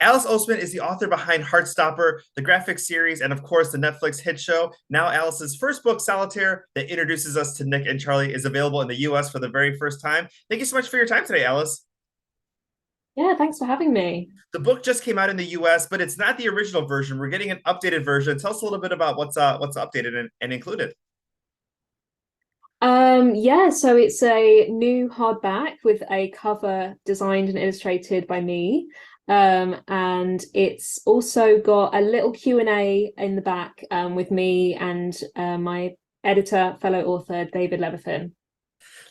Alice Oseman is the author behind Heartstopper, the graphic series, and of course the Netflix hit show. Now, Alice's first book, Solitaire, that introduces us to Nick and Charlie, is available in the US for the very first time. Thank you so much for your time today, Alice. Yeah, thanks for having me. The book just came out in the US, but it's not the original version. We're getting an updated version. Tell us a little bit about what's updated and included. Yeah, so it's a new hardback with a cover designed and illustrated by me. And it's also got a little Q&A in the back with me and my editor, fellow author, David Levithan.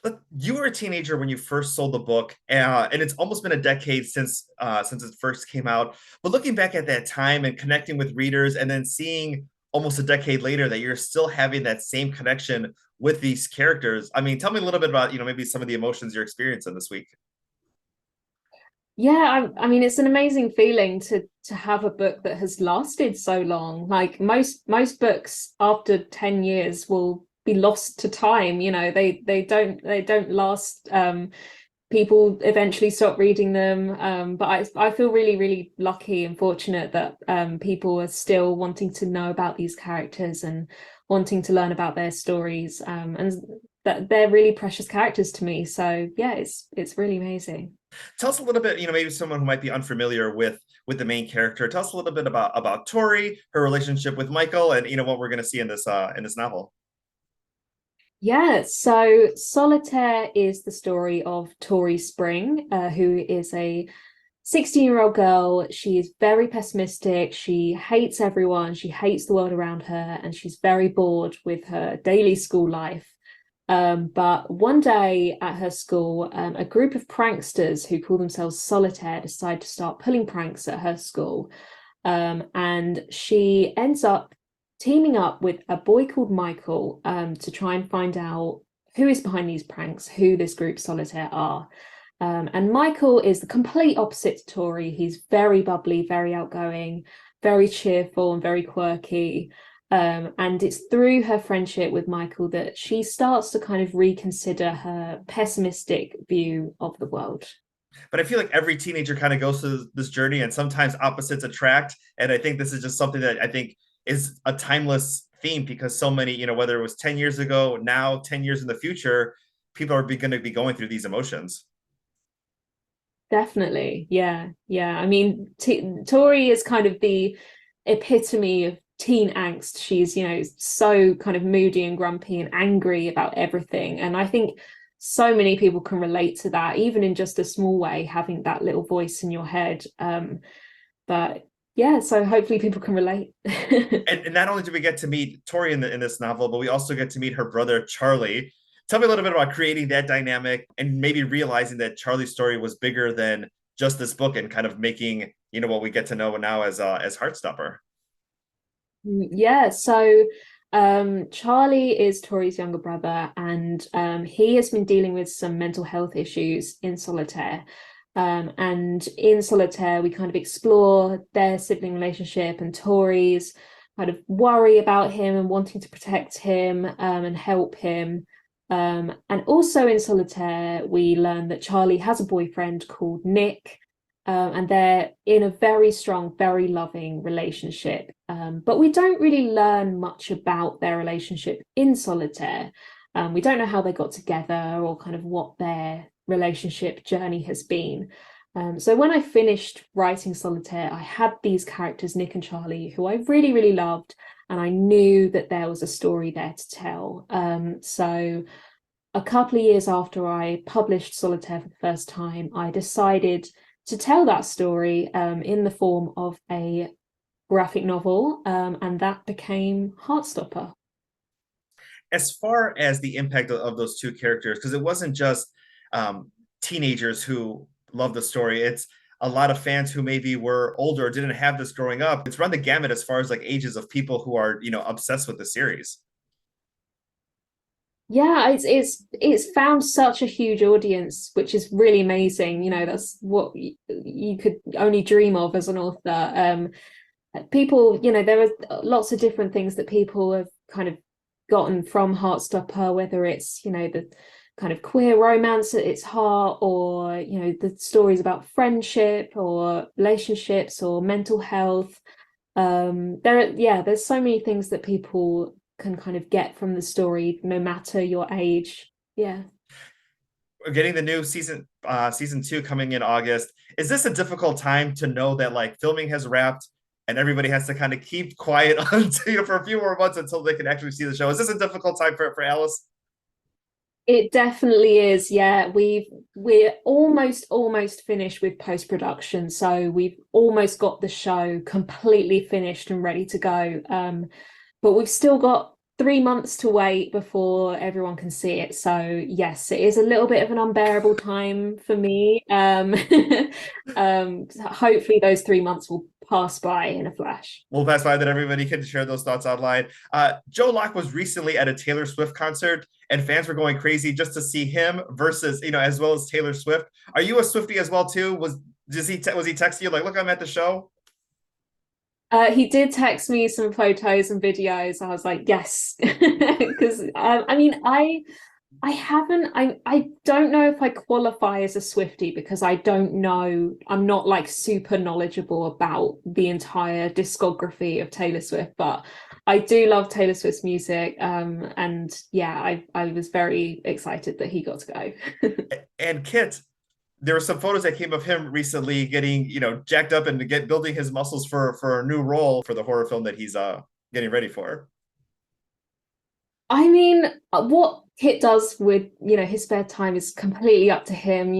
Look, you were a teenager when you first sold the book, and it's almost been a decade since it first came out. But looking back at that time and connecting with readers, and then seeing almost a decade later that you're still having that same connection with these characters. I mean, tell me a little bit about maybe some of the emotions you're experiencing this week. Yeah, I mean it's an amazing feeling to have a book that has lasted so long. Like most books after 10 years will be lost to time. They don't last. People eventually stop reading them. But I feel really, really lucky and fortunate that people are still wanting to know about these characters and wanting to learn about their stories. And that they're really precious characters to me. So yeah, it's really amazing. Tell us a little bit, maybe someone who might be unfamiliar with the main character. Tell us a little bit about Tori, her relationship with Michael, and what we're going to see in this novel. Yeah, so Solitaire is the story of Tori Spring, who is a 16-year-old girl. She is very pessimistic. She hates everyone. She hates the world around her, and she's very bored with her daily school life. But one day at her school, a group of pranksters who call themselves Solitaire decide to start pulling pranks at her school. And she ends up teaming up with a boy called Michael to try and find out who is behind these pranks, who this group Solitaire are. And Michael is the complete opposite to Tori. He's very bubbly, very outgoing, very cheerful, and very quirky. And it's through her friendship with Michael that she starts to kind of reconsider her pessimistic view of the world. But I feel like every teenager kind of goes through this journey, and sometimes opposites attract. And I think this is just something that I think is a timeless theme because so many, whether it was 10 years ago, now 10 years in the future, people are going to be going through these emotions. Definitely. Yeah. Yeah. I mean, Tori is kind of the epitome of teen angst. She's, so kind of moody and grumpy and angry about everything. And I think so many people can relate to that, even in just a small way, having that little voice in your head. But yeah, so hopefully people can relate. And not only do we get to meet Tori in this novel, but we also get to meet her brother Charlie. Tell me a little bit about creating that dynamic and maybe realizing that Charlie's story was bigger than just this book and kind of making what we get to know now as Heartstopper. Yeah, so Charlie is Tori's younger brother, and he has been dealing with some mental health issues in Solitaire. And in Solitaire, we kind of explore their sibling relationship and Tori's kind of worry about him and wanting to protect him and help him. And also in Solitaire, we learn that Charlie has a boyfriend called Nick, and they're in a very strong, very loving relationship. But we don't really learn much about their relationship in Solitaire. We don't know how they got together or kind of what their relationship journey has been. So when I finished writing Solitaire, I had these characters, Nick and Charlie, who I really, really loved, and I knew that there was a story there to tell. So a couple of years after I published Solitaire for the first time, I decided to tell that story in the form of a graphic novel, and that became Heartstopper. As far as the impact of those two characters, because it wasn't just teenagers who love the story, it's a lot of fans who maybe were older, didn't have this growing up. It's run the gamut as far as like ages of people who are obsessed with the series. Yeah, it's found such a huge audience, which is really amazing. That's what you could only dream of as an author. People, there are lots of different things that people have kind of gotten from Heartstopper, whether it's, kind of queer romance at its heart, or the stories about friendship or relationships or mental health. There's so many things that people can kind of get from the story, no matter your age. Yeah. We're getting the new season 2 coming in August. Is this a difficult time to know that like filming has wrapped and everybody has to kind of keep quiet until, for a few more months until they can actually see the show? Is this a difficult time for Alice? It definitely is. Yeah, we're almost finished with post-production, so we've almost got the show completely finished and ready to go. But we've still got 3 months to wait before everyone can see it. So yes, it is a little bit of an unbearable time for me. Hopefully those 3 months will pass by in a flash. We'll pass by that everybody can share those thoughts online. Joe Locke was recently at a Taylor Swift concert, and fans were going crazy just to see him versus, as well as Taylor Swift. Are you a Swiftie as well too? Was he texting you like, "Look, I'm at the show"? He did text me some photos and videos. I was like, yes, because I mean, I haven't. I don't know if I qualify as a Swiftie because I don't know. I'm not like super knowledgeable about the entire discography of Taylor Swift, but I do love Taylor Swift's music. And yeah, I was very excited that he got to go. And Kit, there were some photos that came of him recently getting, jacked up and to get building his muscles for a new role for the horror film that he's getting ready for. I mean, what Kit does with, his spare time is completely up to him.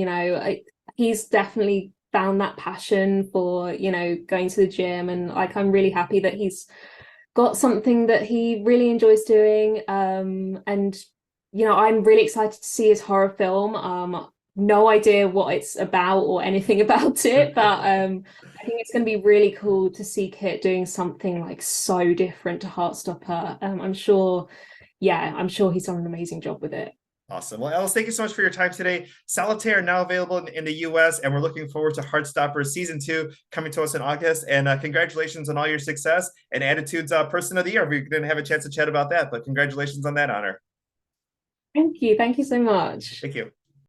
He's definitely found that passion for, going to the gym, and like I'm really happy that he's got something that he really enjoys doing. And I'm really excited to see his horror film. No idea what it's about or anything about it, but I think it's going to be really cool to see Kit doing something like so different to Heartstopper. I'm sure he's done an amazing job with it. Awesome. Well, Alice, thank you so much for your time today. Solitaire now available in the US, and we're looking forward to Heartstopper season 2 coming to us in August. And congratulations on all your success and Attitudes Person of the Year. We didn't have a chance to chat about that, but congratulations on that honor. Thank you. Thank you so much. Thank you.